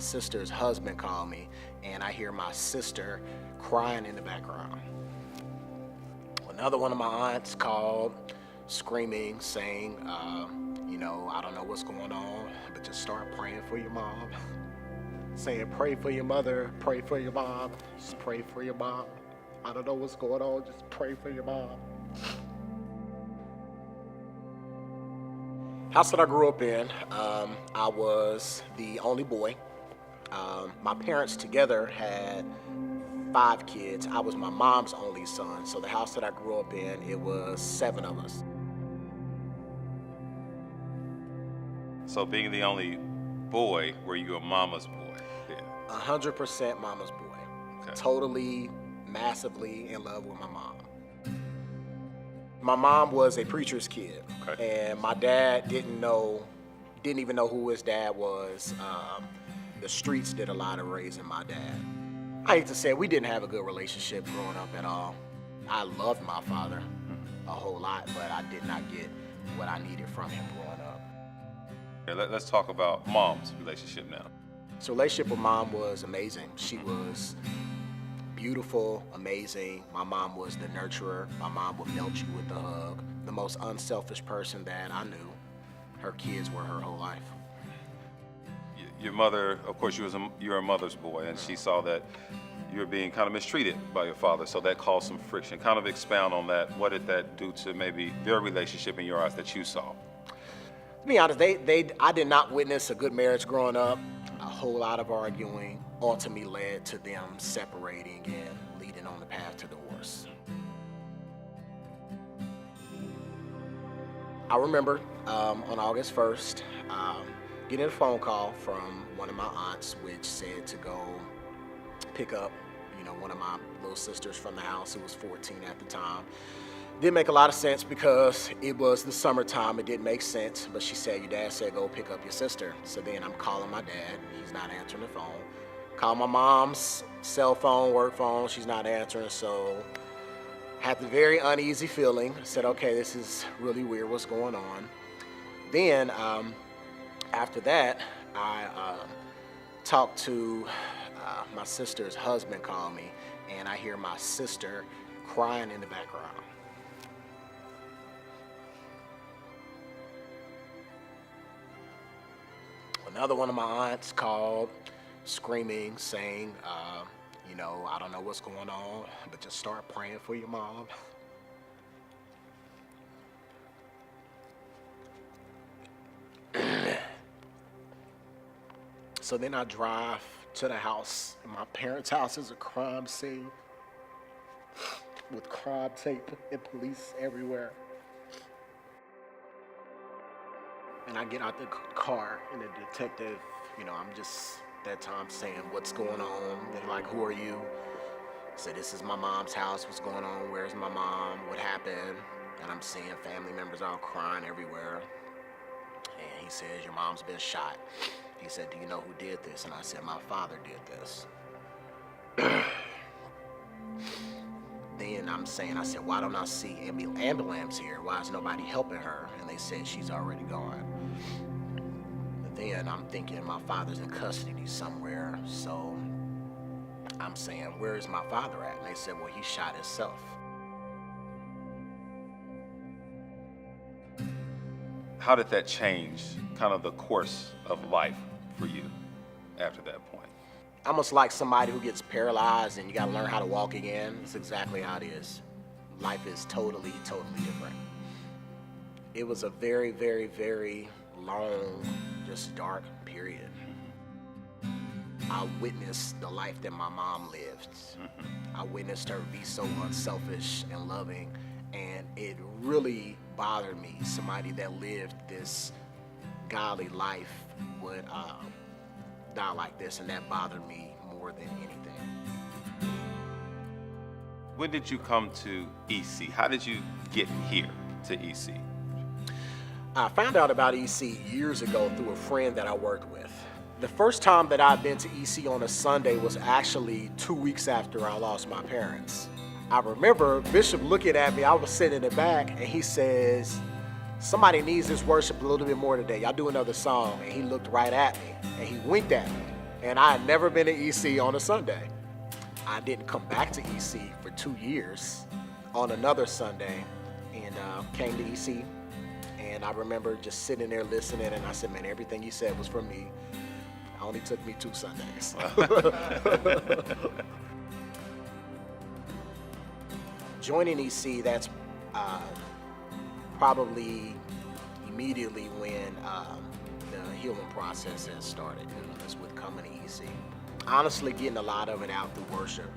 my sister's husband call me, and I hear my sister crying in the background. Another one of my aunts called, screaming, saying, I don't know what's going on, but just start praying for your mom. Saying, pray for your mother, pray for your mom, just pray for your mom. I don't know what's going on, just pray for your mom. House that I grew up in, I was the only boy. My parents together had 5 kids. I was my mom's only son. So the house that I grew up in, it was 7 of us. So being the only boy, were you a mama's boy? 100% mama's boy. Okay. Totally, massively in love with my mom. My mom was a preacher's kid, okay. And my dad didn't even know who his dad was. The streets did a lot of raising my dad. I hate to say it, we didn't have a good relationship growing up at all. I loved my father a whole lot, but I did not get what I needed from him growing up. Okay, let's talk about mom's relationship now. So relationship with mom was amazing. She was beautiful, amazing. My mom was the nurturer. My mom would melt you with the hug. The most unselfish person that I knew. Her kids were her whole life. Your mother, of course, you're a mother's boy, and she saw that you were being kind of mistreated by your father, so that caused some friction. Kind of expound on that. What did that do to maybe their relationship in your eyes that you saw? To be honest, I did not witness a good marriage growing up. A whole lot of arguing ultimately led to them separating and leading on the path to divorce. I remember on August 1st, getting a phone call from one of my aunts, which said to go pick up, one of my little sisters from the house, who was 14 at the time. Didn't make a lot of sense because it was the summertime. It didn't make sense, but she said, your dad said go pick up your sister. So then I'm calling my dad. He's not answering the phone. Call my mom's cell phone, work phone. She's not answering, so had the very uneasy feeling. I said, okay, this is really weird. What's going on? Then after that, I talked to my sister's husband call me, and I hear my sister crying in the background. Another one of my aunts called, screaming, saying, I don't know what's going on, but just start praying for your mom. So then I drive to the house. My parents' house is a crime scene with crime tape and police everywhere. And I get out the car, and the detective, I'm just that time saying, what's going on? They're like, who are you? I said, this is my mom's house. What's going on? Where's my mom? What happened? And I'm seeing family members all crying everywhere. And he says, your mom's been shot. He said, do you know who did this? And I said, my father did this. Then I said, why don't I see ambulance here? Why is nobody helping her? And they said, she's already gone. But then I'm thinking my father's in custody somewhere. So I'm saying, where is my father at? And they said, well, he shot himself. How did that change kind of the course of life for you after that point? Almost like somebody who gets paralyzed and you gotta learn how to walk again. It's exactly how it is. Life is totally, totally different. It was a very, very, very long, just dark period. I witnessed the life that my mom lived. I witnessed her be so unselfish and loving, and it really bothered me. Somebody that lived this godly life would die like this, and that bothered me more than anything. When did you come to EC? How did you get here to EC? I found out about EC years ago through a friend that I worked with. The first time that I'd been to EC on a Sunday was actually 2 weeks after I lost my parents. I remember Bishop looking at me. I was sitting in the back, and he says, somebody needs this worship a little bit more today. Y'all do another song. And he looked right at me, and he winked at me. And I had never been to EC on a Sunday. I didn't come back to EC for 2 years on another Sunday, and came to EC. And I remember just sitting there listening, and I said, man, everything you said was for me. It only took me 2 Sundays. Joining EC, that's probably immediately when the healing process has started. That's with coming to EC. Honestly, getting a lot of it out through worship.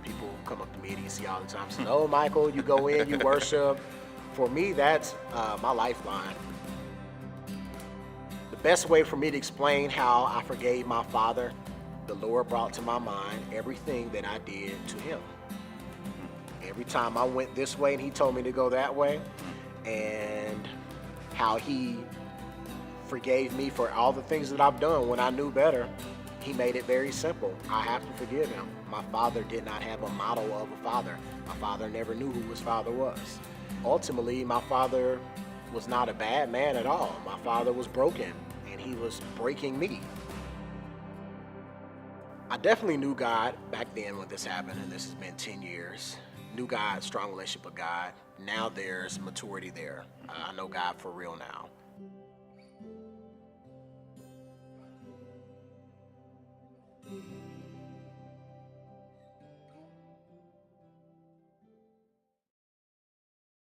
People come up to me at EC all the time and say, oh, Michael, you go in, you worship. For me, that's my lifeline. The best way for me to explain how I forgave my father, the Lord brought to my mind everything that I did to him. Every time I went this way and he told me to go that way, and how he forgave me for all the things that I've done when I knew better. He made it very simple. I have to forgive him. My father did not have a model of a father. My father never knew who his father was. Ultimately, my father was not a bad man at all. My father was broken, and he was breaking me. I definitely knew God back then when this happened, and this has been 10 years. Knew God, strong relationship with God. Now there's maturity there. I know God for real now.